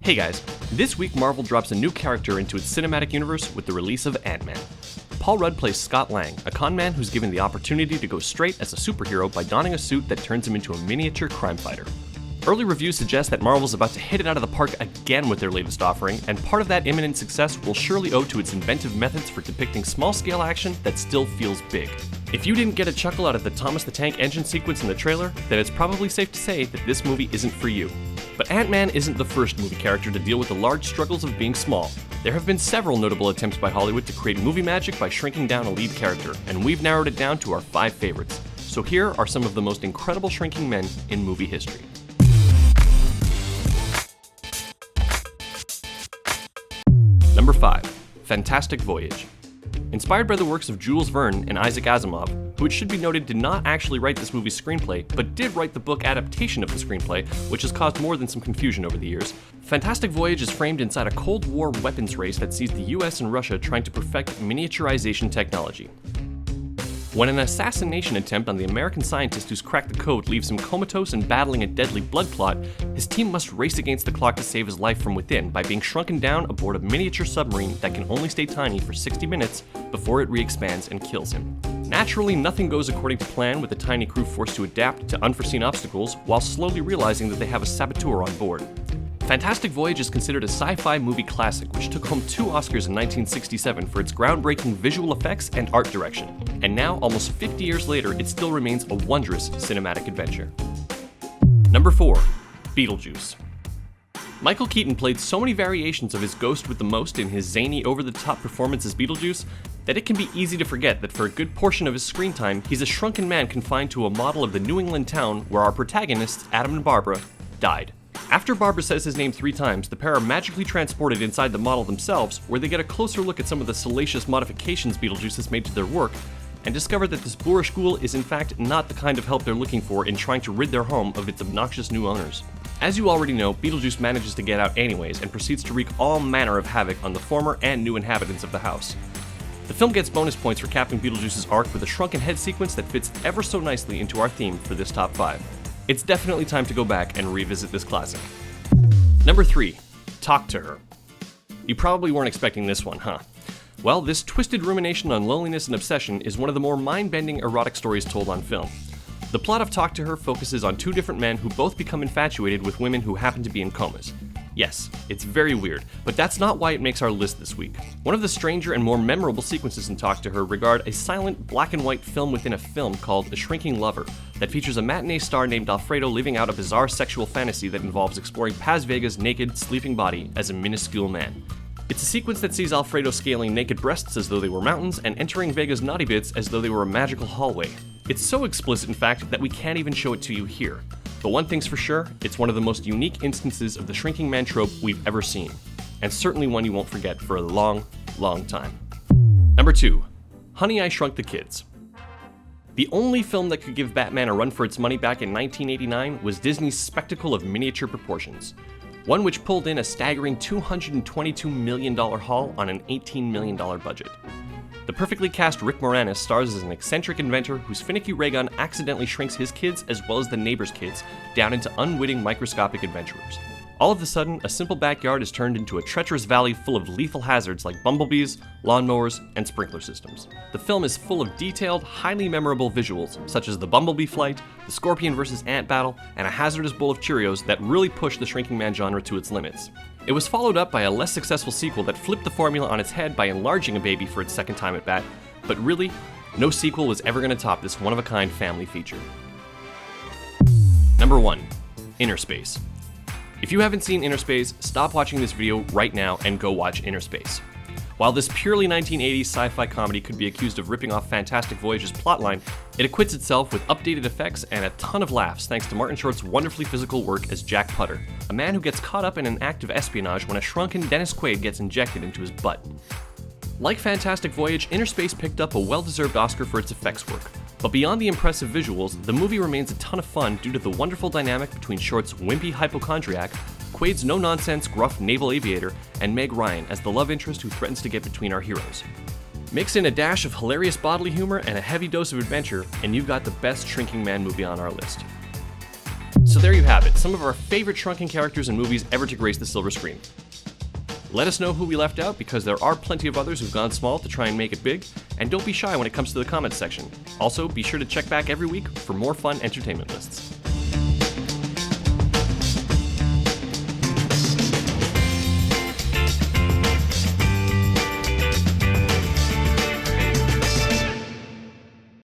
Hey guys, this week Marvel drops a new character into its cinematic universe with the release of Ant-Man. Paul Rudd plays Scott Lang, a con man who's given the opportunity to go straight as a superhero by donning a suit that turns him into a miniature crime fighter. Early reviews suggest that Marvel's about to hit it out of the park again with their latest offering, and part of that imminent success will surely owe to its inventive methods for depicting small-scale action that still feels big. If you didn't get a chuckle out of the Thomas the Tank engine sequence in the trailer, then it's probably safe to say that this movie isn't for you. But Ant-Man isn't the first movie character to deal with the large struggles of being small. There have been several notable attempts by Hollywood to create movie magic by shrinking down a lead character, and we've narrowed it down to our 5 favorites. So here are some of the most incredible shrinking men in movie history. Number 5. Fantastic Voyage. Inspired by the works of Jules Verne and Isaac Asimov, who it should be noted did not actually write this movie's screenplay, but did write the book adaptation of the screenplay, which has caused more than some confusion over the years, Fantastic Voyage is framed inside a Cold War weapons race that sees the US and Russia trying to perfect miniaturization technology. When an assassination attempt on the American scientist who's cracked the code leaves him comatose and battling a deadly blood clot, his team must race against the clock to save his life from within by being shrunken down aboard a miniature submarine that can only stay tiny for 60 minutes before it re-expands and kills him. Naturally, nothing goes according to plan, with the tiny crew forced to adapt to unforeseen obstacles while slowly realizing that they have a saboteur on board. Fantastic Voyage is considered a sci-fi movie classic, which took home 2 Oscars in 1967 for its groundbreaking visual effects and art direction. And now, almost 50 years later, it still remains a wondrous cinematic adventure. Number 4. Beetlejuice. Michael Keaton played so many variations of his ghost with the most in his zany, over-the-top performance as Beetlejuice that it can be easy to forget that for a good portion of his screen time, he's a shrunken man confined to a model of the New England town where our protagonists, Adam and Barbara, died. After Barbara says his name 3 times, the pair are magically transported inside the model themselves, where they get a closer look at some of the salacious modifications Beetlejuice has made to their work, and discover that this boorish ghoul is in fact not the kind of help they're looking for in trying to rid their home of its obnoxious new owners. As you already know, Beetlejuice manages to get out anyways and proceeds to wreak all manner of havoc on the former and new inhabitants of the house. The film gets bonus points for capping Beetlejuice's arc with a shrunken head sequence that fits ever so nicely into our theme for this top 5. It's definitely time to go back and revisit this classic. Number 3. Talk to Her. You probably weren't expecting this one, huh? Well, this twisted rumination on loneliness and obsession is one of the more mind-bending erotic stories told on film. The plot of Talk to Her focuses on 2 different men who both become infatuated with women who happen to be in comas. Yes, it's very weird, but that's not why it makes our list this week. One of the stranger and more memorable sequences in Talk to Her regard a silent black and white film within a film called A Shrinking Lover that features a matinee star named Alfredo living out a bizarre sexual fantasy that involves exploring Paz Vega's naked, sleeping body as a minuscule man. It's a sequence that sees Alfredo scaling naked breasts as though they were mountains and entering Vega's naughty bits as though they were a magical hallway. It's so explicit, in fact, that we can't even show it to you here. But one thing's for sure, it's one of the most unique instances of the shrinking man trope we've ever seen, and certainly one you won't forget for a long, long time. Number 2. Honey, I Shrunk the Kids. The only film that could give Batman a run for its money back in 1989 was Disney's spectacle of miniature proportions, one which pulled in a staggering $222 million haul on an $18 million budget. The perfectly cast Rick Moranis stars as an eccentric inventor whose finicky ray gun accidentally shrinks his kids as well as the neighbors' kids down into unwitting microscopic adventurers. All of a sudden, a simple backyard is turned into a treacherous valley full of lethal hazards like bumblebees, lawnmowers, and sprinkler systems. The film is full of detailed, highly memorable visuals, such as the bumblebee flight, the scorpion versus ant battle, and a hazardous bowl of Cheerios that really push the shrinking man genre to its limits. It was followed up by a less successful sequel that flipped the formula on its head by enlarging a baby for its second time at bat, but really, no sequel was ever going to top this one-of-a-kind family feature. Number 1. Inner Space. If you haven't seen Inner Space, stop watching this video right now and go watch Inner Space. While this purely 1980s sci-fi comedy could be accused of ripping off Fantastic Voyage's plotline, it acquits itself with updated effects and a ton of laughs thanks to Martin Short's wonderfully physical work as Jack Putter, a man who gets caught up in an act of espionage when a shrunken Dennis Quaid gets injected into his butt. Like Fantastic Voyage, Inner Space picked up a well-deserved Oscar for its effects work. But beyond the impressive visuals, the movie remains a ton of fun due to the wonderful dynamic between Short's wimpy hypochondriac, Quaid's no-nonsense gruff naval aviator, and Meg Ryan as the love interest who threatens to get between our heroes. Mix in a dash of hilarious bodily humor and a heavy dose of adventure, and you've got the best shrinking man movie on our list. So there you have it, some of our favorite shrunken characters and movies ever to grace the silver screen. Let us know who we left out, because there are plenty of others who've gone small to try and make it big, and don't be shy when it comes to the comments section. Also, be sure to check back every week for more fun entertainment lists.